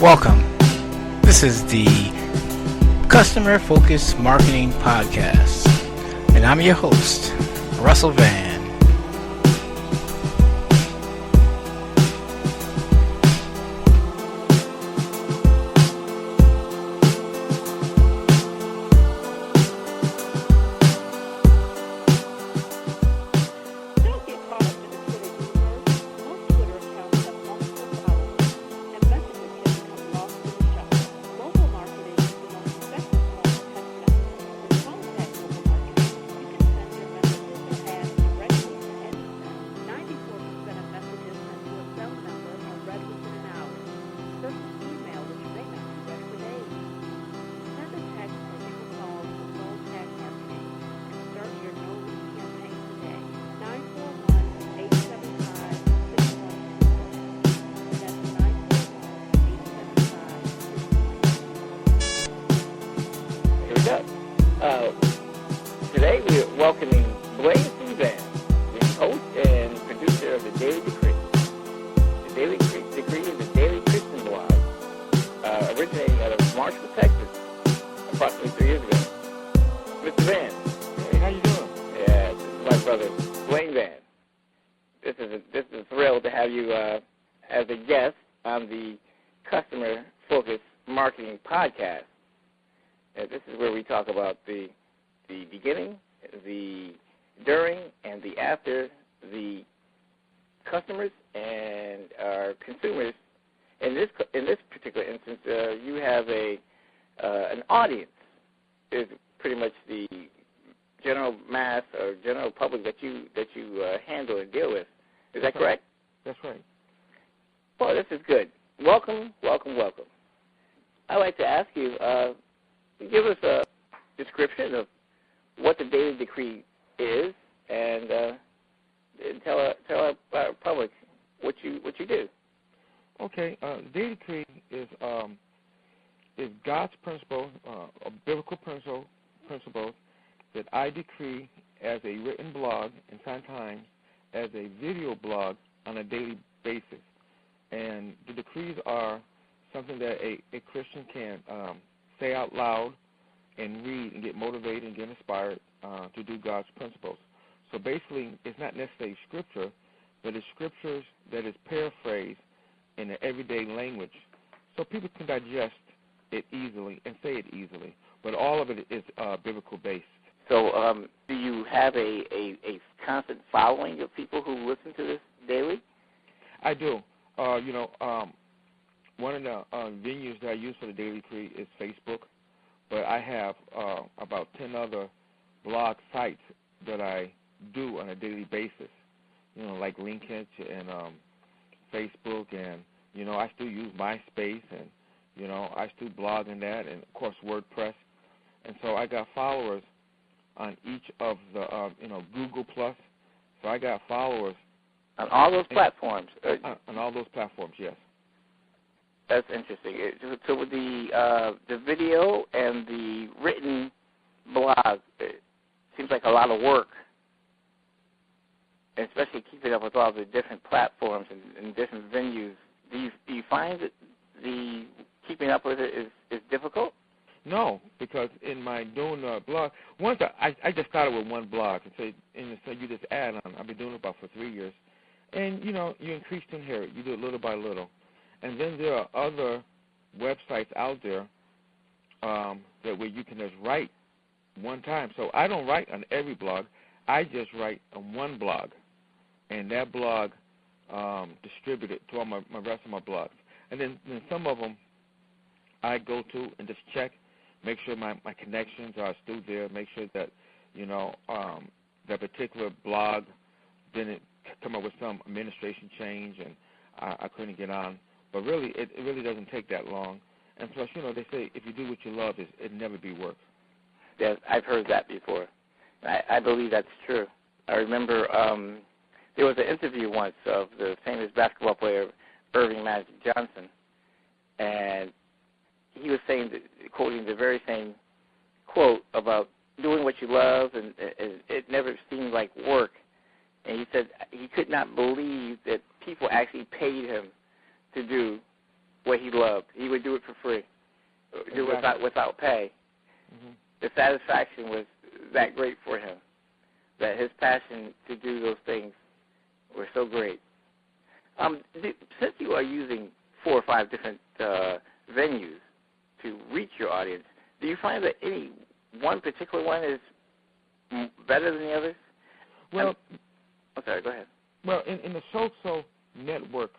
Welcome. This is the Customer Focused Marketing Podcast, and I'm your host, Russell Vann. Today we're welcoming Blaine C. Vann, the host and producer of the Daily Decree. The Daily Decree is a daily Christian blog originating out of Marshall, Texas, approximately 3 years ago. Mr. Vann. Hey, how you doing? Yeah, this is my brother, Blaine Vann. This is a thrill to have you as a guest on the Customer Focused Marketing Podcast. This is where we talk about the beginning, the during, and the after the customers and our consumers. In this particular instance, you have an audience. Is pretty much the general mass or general public that you handle and deal with. Is that correct? That's right. Well, this is good. Welcome. I'd like to ask you. Give us a description of what the Daily Decree is, and tell our public what you do. Okay, Daily Decree is God's principle, a biblical principle that I decree as a written blog and sometimes as a video blog on a daily basis. And the decrees are something that a Christian can say out loud and read and get motivated and get inspired to do God's principles. So basically, it's not necessarily scripture, but it's scriptures that is paraphrased in an everyday language so people can digest it easily and say it easily. But all of it is biblical-based. So do you have a constant following of people who listen to this daily? I do. One of the venues that I use for the Daily Decree is Facebook, but I have about 10 other blog sites that I do on a daily basis, like Linkage and Facebook, and, I still use MySpace, and, I still blog in that, and, of course, WordPress. And so I got followers on each of the, Google+. So I got followers. On all those platforms? On all those platforms, yes. That's interesting. So with the video and the written blog, it seems like a lot of work, especially keeping up with all the different platforms and different venues. Do you find that the keeping up with it is difficult? No, because in my doing the blog, once I just started with one blog, and so you just add on. I've been doing it about for 3 years, and you increase to inherit. You do it little by little. And then there are other websites out there that where you can just write one time. So I don't write on every blog. I just write on one blog, and that blog distributed to all my rest of my blogs. And then some of them I go to and just check, make sure my connections are still there, make sure that that particular blog didn't come up with some administration change and I couldn't get on. But really, it really doesn't take that long. And plus, they say if you do what you love, it'd never be work. Yes, I've heard that before. I believe that's true. I remember there was an interview once of the famous basketball player Irving Magic Johnson, and he was saying, quoting the very same quote about doing what you love, and it never seemed like work. And he said he could not believe that people actually paid him to do what he loved. He would do it for free, do it without pay. Mm-hmm. The satisfaction was that great for him, that his passion to do those things were so great. Since you are using 4 or 5 different venues to reach your audience, do you find that any one particular one is better than the others? Well, I'm sorry, go ahead. Well, in the social network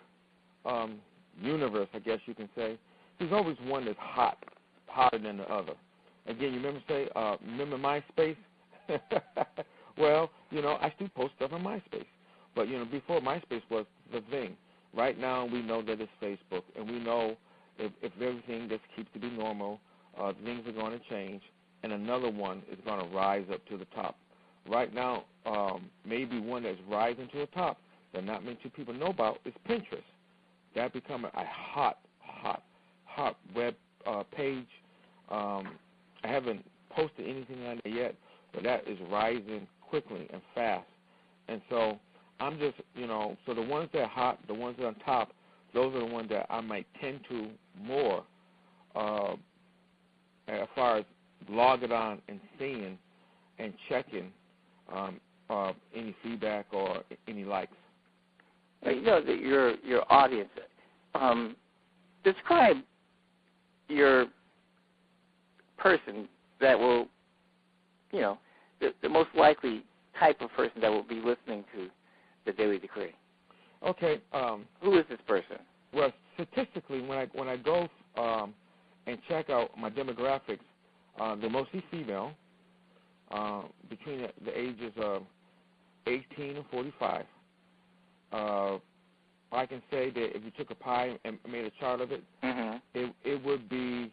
universe, I guess you can say, there's always one that's hotter than the other. Again, you remember MySpace? Well, I still post stuff on MySpace. But, before MySpace was the thing. Right now we know that it's Facebook, and we know if everything just keeps to be normal, things are going to change, and another one is going to rise up to the top. Right now, maybe one that's rising to the top that not many people know about is Pinterest. That become a hot web page. I haven't posted anything on it yet, but that is rising quickly and fast. And so I'm just, so the ones that are hot, the ones that are on top, those are the ones that I might tend to more as far as logging on and seeing and checking any feedback or any likes. Well, that your audience, describe your person that will, the most likely type of person that will be listening to the Daily Decree. Okay. Who is this person? Well, statistically, when I go and check out my demographics, they're mostly female, between the ages of 18 and 45. I can say that if you took a pie and made a chart of it, mm-hmm. it would be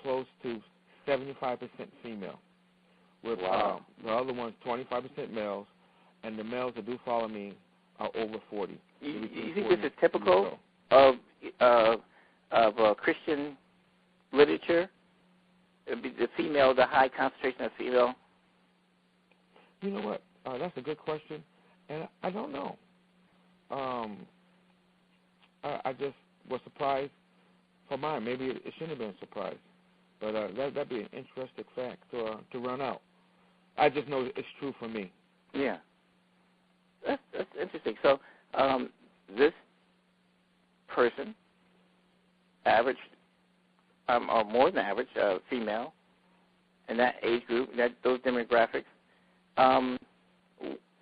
close to 75% female, with wow. The other ones 25% males, and the males that do follow me are over 40. You think this is typical of Christian literature? The female, the high concentration of female? You know what? That's a good question, and I don't know. I just was surprised for mine. Maybe it shouldn't have been a surprise, but that'd be an interesting fact to run out. I just know it's true for me. Yeah, that's interesting. So this person, average, or more than average, female, in that age group, those demographics,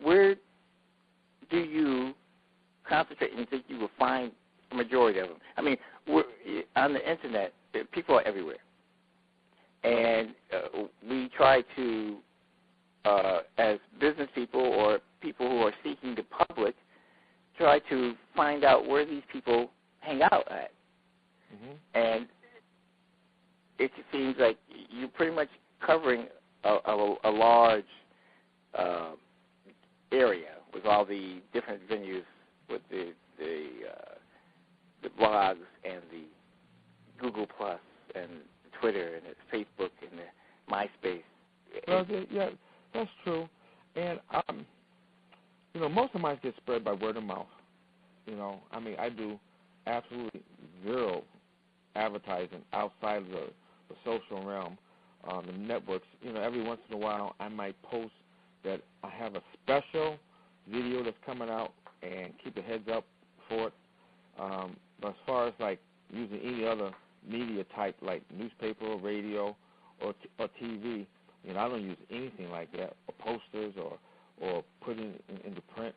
where do you concentrate and think you will find a majority of them? I mean, on the Internet, people are everywhere. And we try to, as business people or people who are seeking the public, try to find out where these people hang out at. Mm-hmm. And it seems like you're pretty much covering a large area with all the different venues, with the blogs and the Google Plus and Twitter and the Facebook and the MySpace. Well, yeah, that's true. And most of mine get spread by word of mouth. I mean, I do absolutely zero advertising outside of the social realm, the networks. Every once in a while I might post that I have a special video that's coming out and keep a heads up for it. But as far as like using any other media type like newspaper or radio or TV, I don't use anything like that, or posters or putting into print.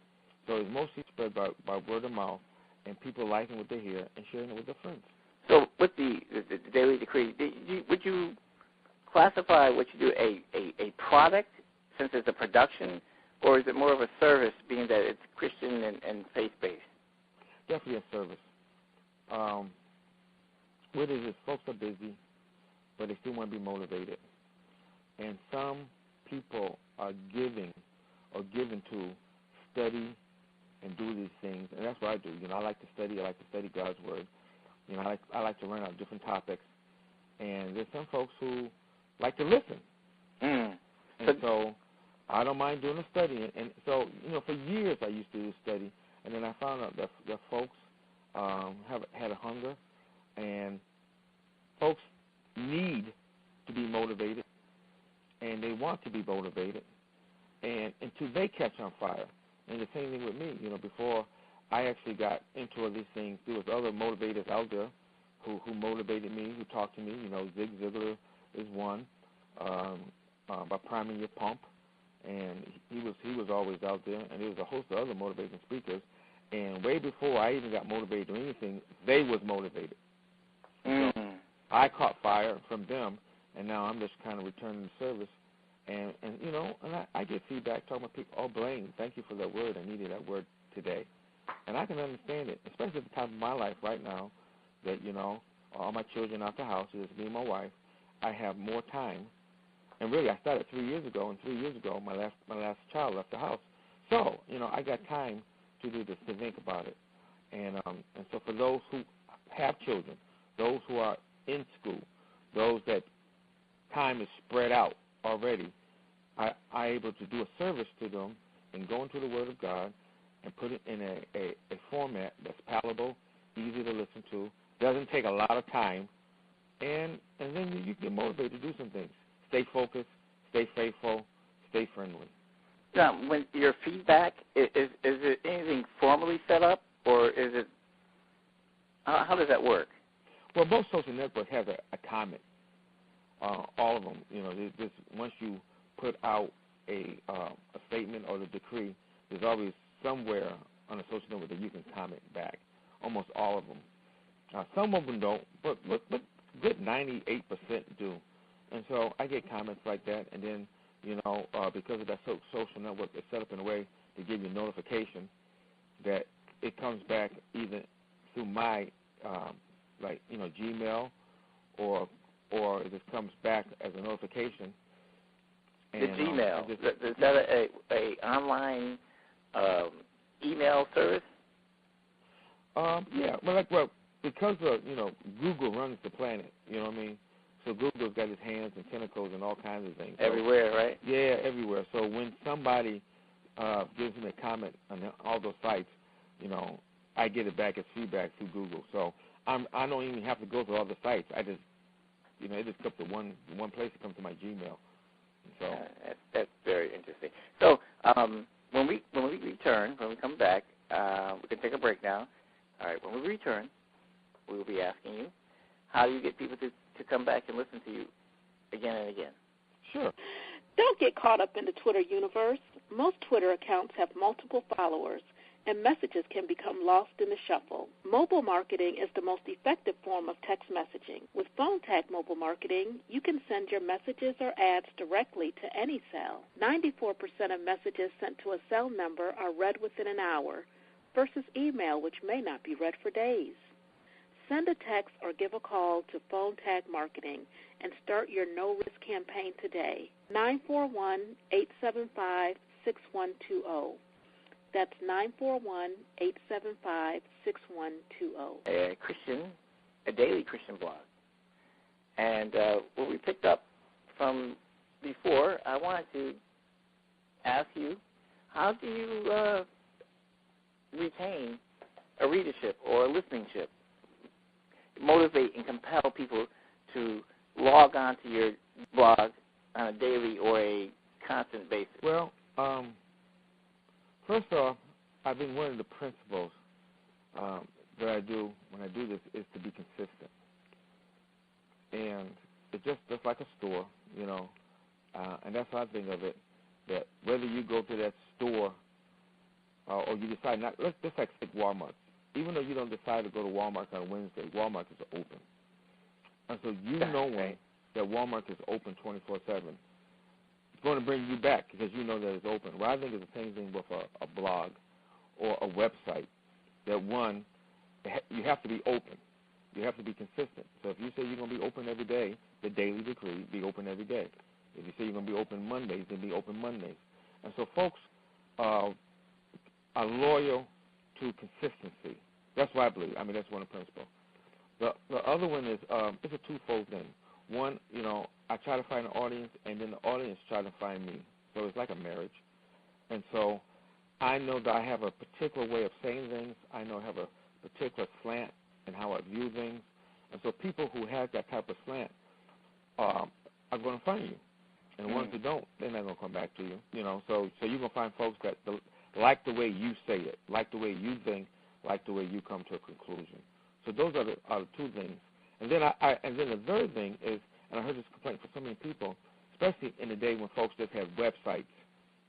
So it's mostly spread by word of mouth and people liking what they hear and sharing it with their friends. So with the Daily Decree, would you classify what you do a product, since it's a production, or is it more of a service, being that it's Christian and faith-based? Definitely a service. What it is, folks are busy, but they still want to be motivated. And some people are given to study and do these things, and that's what I do. I like to study. I like to study God's Word. I like to learn out different topics. And there's some folks who like to listen. Mm. And so I don't mind doing the study. And so, for years I used to do study, and then I found out that folks had a hunger and And the same thing with me. Before I actually got into all these things, there was other motivators out there who motivated me, who talked to me. Zig Ziglar is one, by priming your pump, and he was always out there. And there was a host of other motivating speakers. And way before I even got motivated or anything, they was motivated. So I caught fire from them, and now I'm just kind of returning the service. And I get feedback talking about people, oh, Blaine, thank you for that word. I needed that word today. And I can understand it, especially at the time of my life right now that, all my children out the house, it's me and my wife. I have more time. And really, I started 3 years ago, and 3 years ago, my last child left the house. So, I got time to do this, to think about it. And so for those who have children, those who are in school, those that time is spread out already, I'm able to do a service to them and go into the Word of God and put it in a format that's palatable, easy to listen to, doesn't take a lot of time, and then you get motivated to do some things. Stay focused, stay faithful, stay friendly. Now, when your feedback, is it anything formally set up, or is it, how does that work? Well, most social networks have a comment. All of them, just once you put out a statement or the decree, there's always somewhere on a social network that you can comment back. Almost all of them. Some of them don't, but good 98% do. And so I get comments like that, and then, because of that social network, it's set up in a way to give you notification that it comes back either through my, Gmail, or it just comes back as a notification. And, the Gmail, is that a online email service? Yeah, because of, Google runs the planet, you know what I mean? So Google's got its hands and tentacles and all kinds of things. Everywhere, right? Yeah, everywhere. So when somebody gives me a comment on all those sites, I get it back as feedback through Google. So I don't even have to go to all the sites. I just, it just comes to one place. It comes to my Gmail. So that's very interesting. So when we return, when we come back, we can take a break now. All right. When we return, we will be asking you, how do you get people to come back and listen to you again and again? Sure. Don't get caught up in the Twitter universe. Most Twitter accounts have multiple followers, and messages can become lost in the shuffle. Mobile marketing is the most effective form of text messaging. With phone tag mobile marketing, you can send your messages or ads directly to any cell. 94% of messages sent to a cell number are read within an hour, versus email, which may not be read for days. Send a text or give a call to Phone Tag Marketing and start your no-risk campaign today. 941-875-6120. That's 941-875-6120. A daily Christian blog. And what we picked up from before, I wanted to ask you, how do you retain a readership or a listenership? Motivate and compel people to log on to your blog on a daily or a constant basis? Well, first off, I think one of the principles that I do when I do this is to be consistent. And it's just like a store, and that's how I think of it, that whether you go to that store or you decide not, let's just like Walmart. Even though you don't decide to go to Walmart on Wednesday, Walmart is open. And so knowing that Walmart is open 24/7, it's going to bring you back because you know that it's open. Well, I think it's the same thing with a blog or a website, that one, you have to be open. You have to be consistent. So if you say you're going to be open every day, the daily decree, be open every day. If you say you're going to be open Mondays, then be open Mondays. And so folks are loyal to consistency. That's what I believe. I mean, that's one of the principles. The other one is it's a twofold thing. One, I try to find an audience, and then the audience try to find me. So it's like a marriage. And so I know that I have a particular way of saying things. I know I have a particular slant in how I view things. And so people who have that type of slant are going to find you. And the ones who don't, they're not going to come back to you. So you're going to find folks that like the way you say it, like the way you think, like the way you come to a conclusion. So those are the two things. And then the third thing is, and I heard this complaint from so many people, especially in the day when folks just have websites,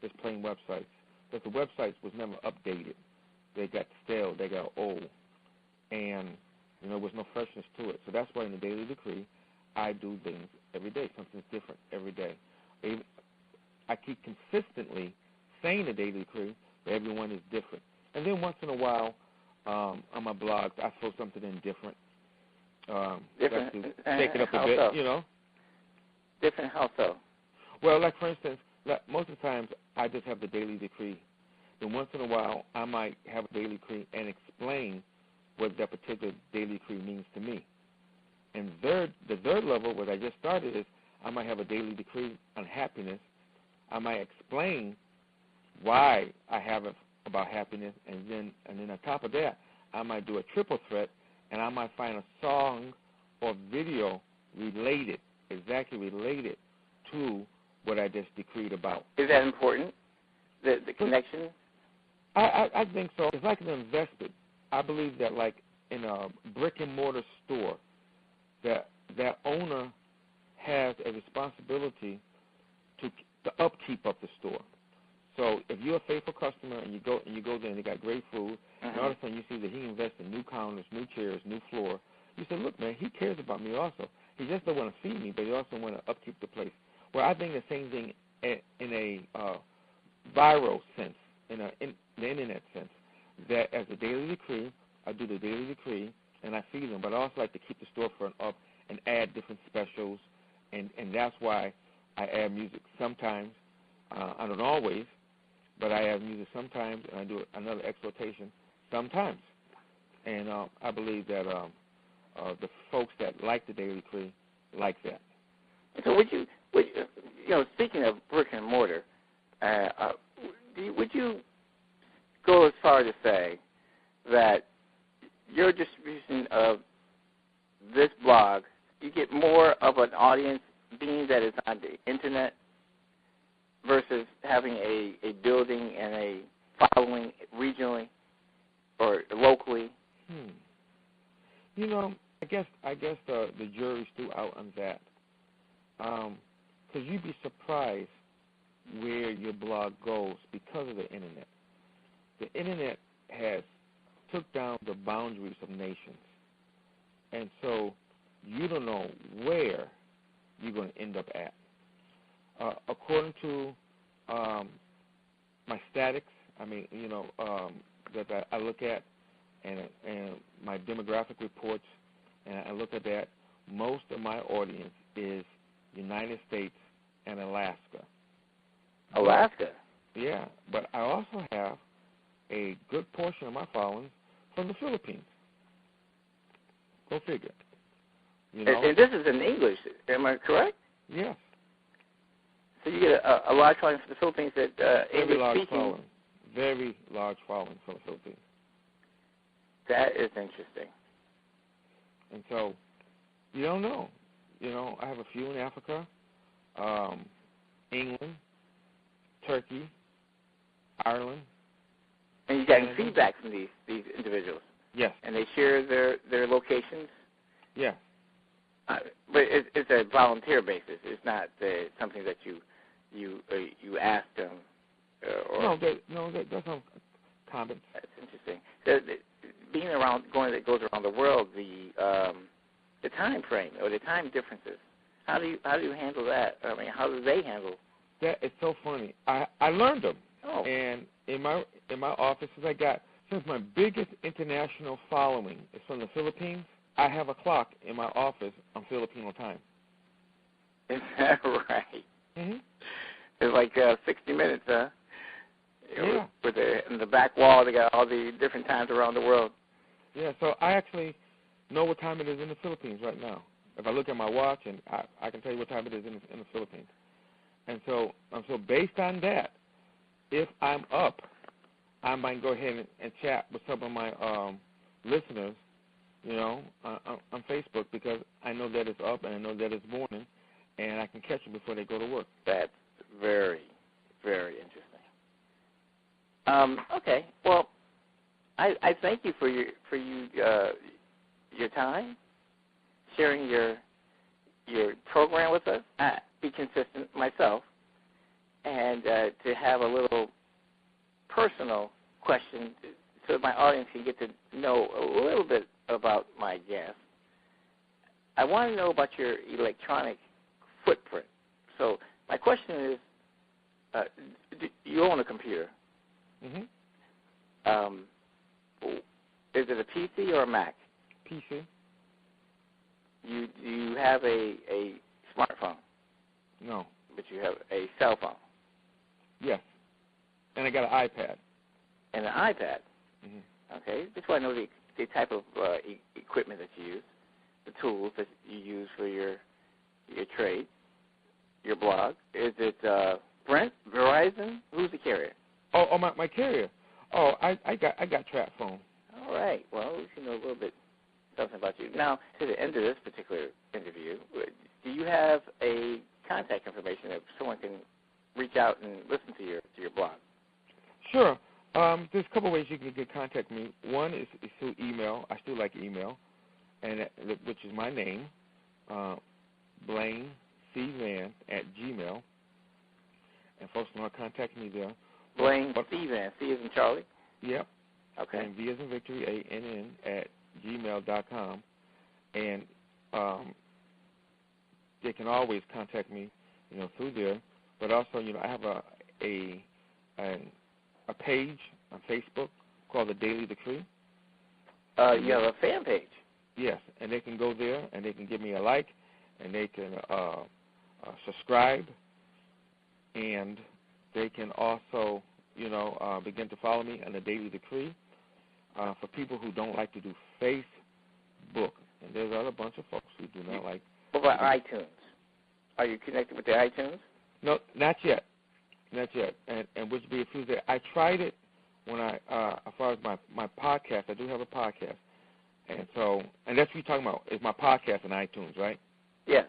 just plain websites, that the websites was never updated. They got stale, they got old, and there was no freshness to it. So that's why in the Daily Decree, I do things every day. Something's different every day. I keep consistently saying the Daily Decree, but everyone is different. And then once in a while, on my blogs, I throw something in different. Different. To shake it up a bit, so? Different how so? Well, like for instance, most of the times I just have the Daily Decree. Then once in a while, I might have a Daily Decree and explain what that particular Daily Decree means to me. And the third level, what I just started, is I might have a Daily Decree on happiness. I might explain why I have it about happiness, and then on top of that, I might do a triple threat, and I might find a song or video exactly related to what I just decreed about. Is that important, the connection? I think so. It's like an investment. I believe that like in a brick-and-mortar store, that owner has a responsibility to the upkeep of the store. So if you're a faithful customer and you go there and they got great food, and all of a sudden you see that he invests in new counters, new chairs, new floor, you say, look, man, he cares about me also. He just don't want to feed me, but he also want to upkeep the place. Well, I think the same thing in a viral sense, in the internet sense, that as a Daily Decree, I do the Daily Decree and I feed them, but I also like to keep the storefront up and add different specials, and that's why I add music sometimes. I don't always, but I add music sometimes, and I do another exhortation sometimes. And I believe that the folks that like the Daily Decree like that. So would you speaking of brick and mortar, would you go as far to say that your distribution of this blog, you get more of an audience being that is on the internet versus having a building and a following regionally or locally? I guess the jury's still out on that. Because you'd be surprised where your blog goes because of the internet. The internet has took down the boundaries of nations. And so you don't know where you're going to end up at. According to my statics, that I look at, and my demographic reports, and I look at that, most of my audience is United States and Alaska. Alaska? Yeah, but I also have a good portion of my following from the Philippines. Go figure. And this is in English, am I correct? Yes. So you get a large following from the Philippines that Very large speaking. following. Very large following from the Philippines. That is interesting. And so, you don't know. I have a few in Africa, England, Turkey, Ireland. And you got feedback from these individuals? Yes. And they share their locations? Yeah. But it's a volunteer basis. It's not something that you ask them. That's on comments. That's interesting. So being around, that goes around the world, the time frame or the time differences. How do you handle that? I mean, how do they handle? That is so funny. I learned them. Oh. And in my office, since my biggest international following is from the Philippines, I have a clock in my office on Filipino time. Is that right? Mm-hmm. It's like 60 Minutes, huh? Yeah. In the back wall, they got all the different times around the world. Yeah, so I actually know what time it is in the Philippines right now. If I look at my watch, and I can tell you what time it is in the Philippines. And so based on that, if I'm up, I might go ahead and chat with some of my listeners, on Facebook, because I know that it's up and I know that it's morning, and I can catch them before they go to work. That's very, very interesting. Okay. Well, I thank you for your time, sharing your program with us. I be consistent myself, and to have a little personal question so my audience can get to know a little bit about my guest. I want to know about your electronic footprint. So my question is, you own a computer. Mm-hmm. Is it a PC or a Mac? PC. Do you have a smartphone? No. But you have a cell phone? Yes. And I got an iPad. And an iPad? Mm-hmm. Okay. Just want to know the type of equipment that you use, the tools that you use for your trade, your blog. Is it Brent, Verizon? Who's the carrier? Oh, my carrier. Oh, I got trap phone. All right. Well, we should know a little bit something about you. Now, to the end of this particular interview, do you have a contact information that someone can reach out and listen to your blog? Sure. There's a couple ways you can contact me. One is through email. I still like email, and which is my name, Blaine C. Vann @gmail. And folks know how to contact me there. Blaine C. Vann. C as in Charlie? Yep. Okay. And V as in Victory, ANN @gmail.com. And they can always contact me, through there. But also, I have a page on Facebook called The Daily Decree. You have a fan page? Yes, and they can go there and they can give me a like, and they can subscribe, and they can also, begin to follow me on The Daily Decree. For people who don't like to do Facebook, and there's a bunch of folks who do not like. What about iTunes? Are you connected with the iTunes? No, not yet. Not yet. And which be a few days. I tried it when as far as my podcast. I do have a podcast. And so, and that's what you're talking about, is my podcast in iTunes, right? Yes.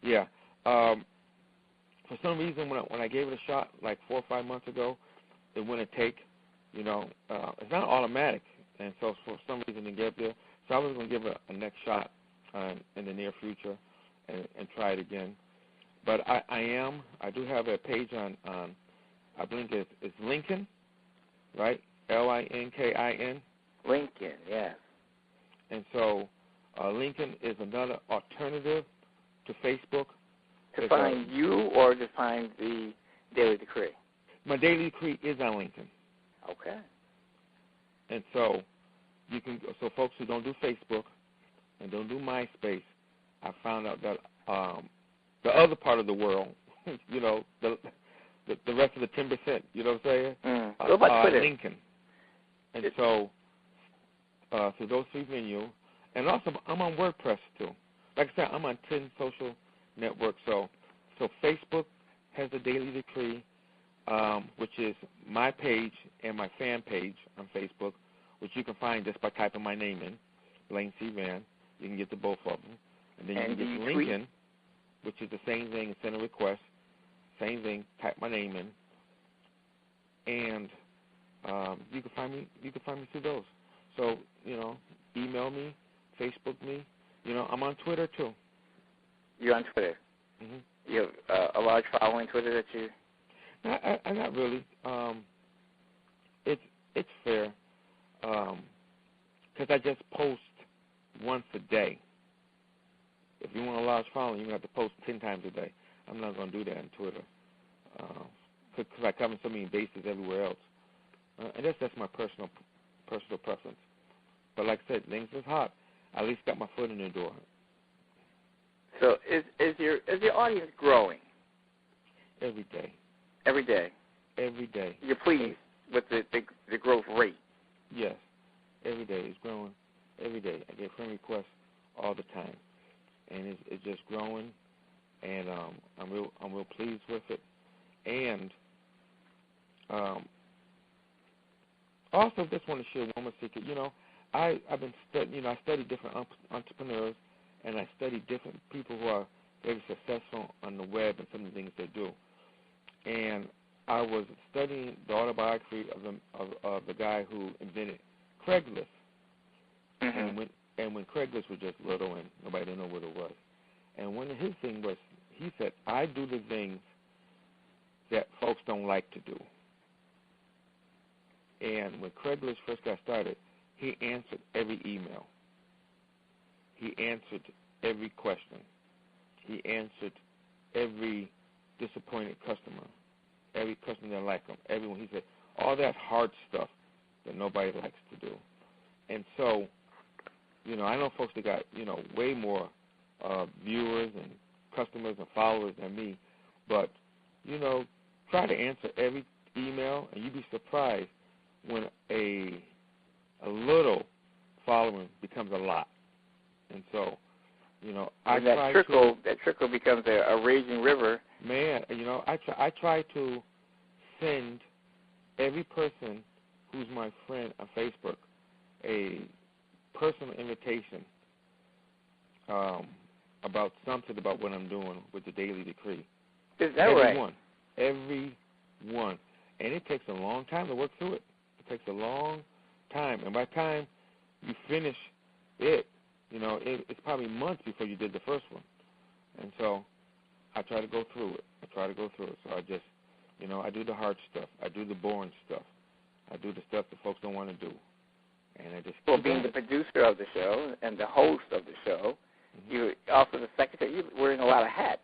Yeah. For some reason, when I gave it a shot like 4 or 5 months ago, it wouldn't take, it's not automatic. And so for some reason it get there. So I was going to give it a next shot in the near future and try it again. But I do have a page on I believe it's Lincoln, right? LINKIN. Lincoln, yes. And so Lincoln is another alternative to Facebook. To find you or to find the Daily Decree? My Daily Decree is on Lincoln. Okay. And so so folks who don't do Facebook and don't do MySpace, I found out that the other part of the world, the rest of the 10%, you know what I'm saying? What about Twitter? Lincoln. And so through those three venues, and also I'm on WordPress too. Like I said, I'm on 10 social networks. So Facebook has the Daily Decree, which is my page and my fan page on Facebook, which you can find just by typing my name in, Blaine C. Vann. You can get to both of them. And then you can get to Lincoln, which is the same thing, send a request, same thing, type my name in, and you can find me through those. So, email me, Facebook me. I'm on Twitter too. You're on Twitter? Mm-hmm. You have a large following Twitter that you... Not really. It's fair. Because I just post once a day. If you want a large following, you're going to have to post 10 times a day. I'm not going to do that on Twitter because I cover so many bases everywhere else. And that's my personal preference. But like I said, things is hot. I at least got my foot in the door. So is your audience growing? Every day. Every day? Every day. You're pleased with the growth rate? Yes. Every day. It's growing every day. I get friend requests all the time. And it's just growing, and I'm real pleased with it. And also just want to share one more secret. I've been studying. I study different entrepreneurs, and I study different people who are very successful on the web and some of the things they do. And I was studying the autobiography of the guy who invented Craigslist. Mm-hmm. And when Craigslist was just little and nobody didn't know what it was. And one of his things was, he said, I do the things that folks don't like to do. And when Craigslist first got started, he answered every email. He answered every question. He answered every disappointed customer, every customer that liked him, everyone. He said, all that hard stuff that nobody likes to do. And so, I know folks that got, way more viewers and customers and followers than me, but, try to answer every email, and you'd be surprised when a little following becomes a lot. And so, that trickle becomes a raging river. Man, I try to send every person who's my friend on Facebook a personal invitation about something about what I'm doing with the Daily Decree. Is that right? Everyone. And it takes a long time to work through it. It takes a long time. And by the time you finish it, it's probably months before you did the first one. And so I try to go through it. So I just, I do the hard stuff. I do the boring stuff. I do the stuff that folks don't want to do. And I just being the producer of the show and the host of the show, mm-hmm. You're also the secretary. You're wearing a lot of hats.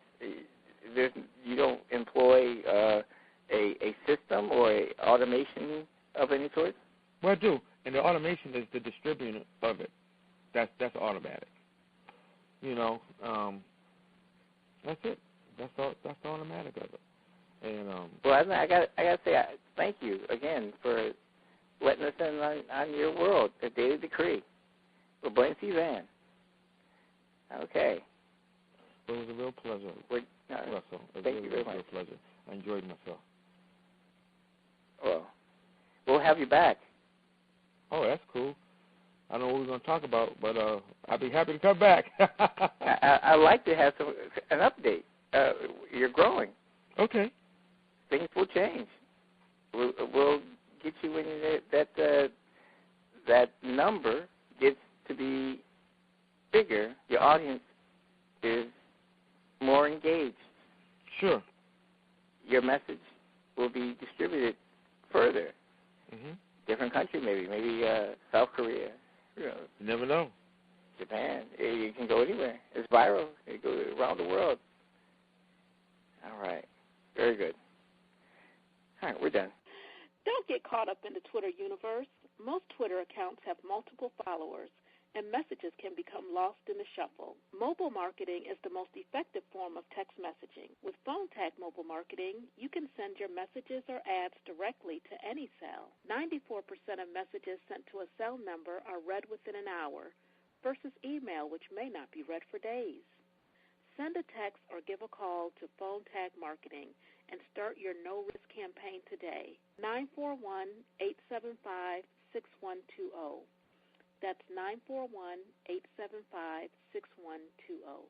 You don't employ a system or a automation of any sort? Well, I do. And the automation is the distributing of it. That's automatic. That's it. That's the automatic of it. And well, I got to say thank you again for letting us in on your world, the Daily Decree, with Blaine C. Vann. Okay. It was a real pleasure, Russell. Thank you very much. Real pleasure. I enjoyed myself. Well, we'll have you back. Oh, that's cool. I don't know what we're going to talk about, but I'd be happy to come back. I'd like to have an update. You're growing. Okay. Things will change. We'll get you when that number gets to be bigger. Your audience is more engaged. Sure. Your message will be distributed further. Mm-hmm. Different country, maybe South Korea. You never know. Japan. You can go anywhere. It's viral. You go around the world. All right. Very good. All right, we're done. Don't get caught up in the Twitter universe. Most Twitter accounts have multiple followers, and messages can become lost in the shuffle. Mobile marketing is the most effective form of text messaging. With phone tag mobile marketing, you can send your messages or ads directly to any cell. 94% of messages sent to a cell number are read within an hour, versus email, which may not be read for days. Send a text or give a call to phone tag marketing and start your no-risk campaign today. 941-875-6120. That's 941-875-6120.